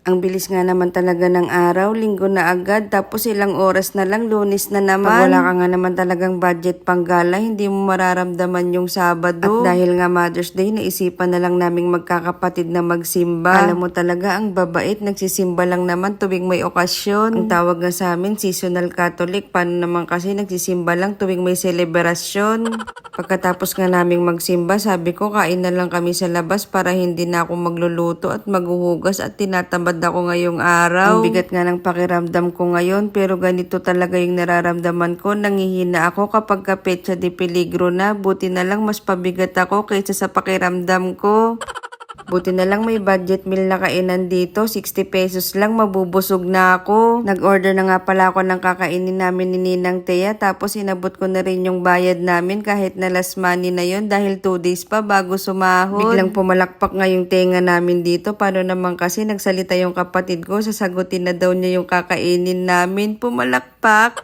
Ang bilis nga naman talaga ng araw, linggo na agad, tapos ilang oras na lang, Lunes na naman. Pag wala ka nga naman talagang budget pang gala, hindi mo mararamdaman yung Sabado. At dahil nga Mother's Day, naisipan na lang naming magkakapatid na magsimba. Alam mo talaga, ang babait, nagsisimba lang naman tuwing may okasyon. Ang tawag nga sa amin, seasonal Catholic, paano naman kasi nagsisimba lang tuwing may selebrasyon. Pagkatapos nga naming magsimba, sabi ko kain na lang kami sa labas para hindi na ako magluluto at maghuhugas at tinatamad ako ngayong araw. Ang bigat nga ng pakiramdam ko ngayon, pero ganito talaga yung nararamdaman ko. Nangihina ako kapag petsa de peligro na. Buti na lang mas pabigat ako kaysa sa pakiramdam ko. Buti na lang may budget meal na kainan dito, 60 pesos lang, mabubusog na ako. Nag-order na nga pala ako ng kakainin namin ni Ninang Thea, tapos inabot ko na rin yung bayad namin kahit na last money na yon dahil 2 days pa bago sumahod. Biglang pumalakpak nga yung tenga namin dito, paano naman kasi nagsalita yung kapatid ko, sasagutin na daw niya yung kakainin namin, pumalakpak.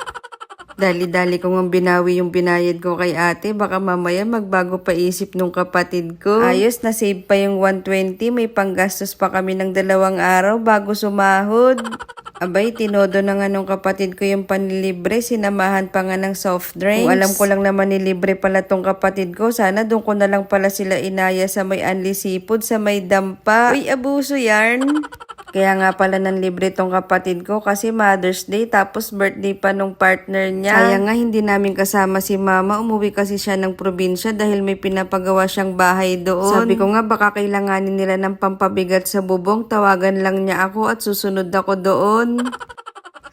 Dali-dali ko nga binawi yung binayad ko kay ate. Baka mamaya magbago pa isip nung kapatid ko. Ayos, na-save pa yung 120. May panggastos pa kami ng 2 araw bago sumahod. Abay, tinodo na nga nung kapatid ko yung panlilibre. Sinamahan pa nga ng soft drinks. Kung alam ko lang naman nilibre pala tong kapatid ko, sana doon ko na lang pala sila inaya sa may Unli Seafood, sa may dampa. Uy, abuso yarn. Kaya nga pala ng libre tong kapatid ko kasi Mother's Day tapos birthday pa nung partner niya. Sayang nga hindi namin kasama si mama. Umuwi kasi siya ng probinsya dahil may pinapagawa siyang bahay doon. Sabi ko nga baka kailanganin nila ng pampabigat sa bubong. Tawagan lang niya ako at susunod ako doon.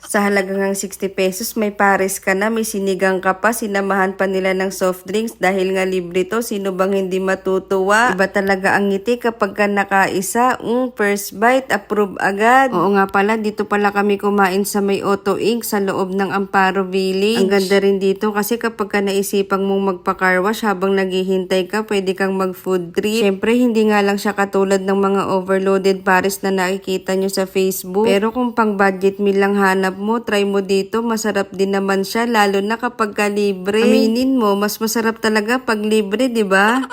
Sa halagang 60 pesos, may pares ka na, may sinigang ka pa, sinamahan pa nila ng soft drinks dahil nga libre to, sino bang hindi matutuwa? Iba talaga ang ngiti kapag ka nakaisa, first bite, approve agad. Oo nga pala, dito pala kami kumain sa may Auto Inc. sa loob ng Amparo Village. Ang ganda rin dito kasi kapag ka naisipang mong magpa-car wash habang naghihintay ka, pwede kang mag-food trip. Siyempre, hindi nga lang siya katulad ng mga overloaded pares na nakikita nyo sa Facebook. Pero kung pang budget meal lang hanap mo, try mo dito, masarap din naman siya lalo na kapag ka libre. Aminin mo, mas masarap talaga pag libre, 'di ba?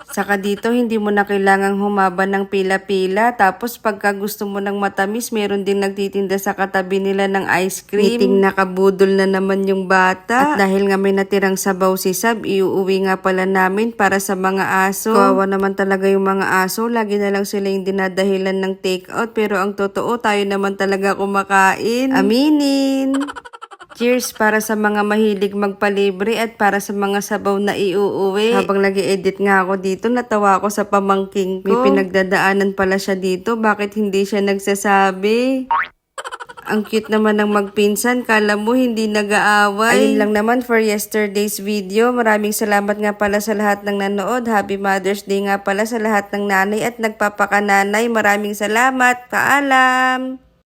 Saka dito, hindi mo na kailangang humaba ng pila-pila. Tapos, pagka gusto mo ng matamis, meron din nagtitinda sa katabi nila ng ice cream. Ngiting nakabudol na naman yung bata. At dahil nga may natirang sabaw si Sab, iuuwi nga pala namin para sa mga aso. Kawawa naman talaga yung mga aso. Lagi na lang sila yung dinadahilan ng take-out. Pero ang totoo, tayo naman talaga kumakain. Aminin! Cheers para sa mga mahilig magpalibre at para sa mga sabaw na iuuwi. Habang nag-i-edit nga ako dito, natawa ako sa pamangking ko. May pinagdadaanan pala siya dito. Bakit hindi siya nagsasabi? Ang cute naman ng magpinsan. Kala mo hindi nag-aaway. Ayun lang naman for yesterday's video. Maraming salamat nga pala sa lahat ng nanood. Happy Mother's Day nga pala sa lahat ng nanay at nagpapakananay. Maraming salamat. Paalam!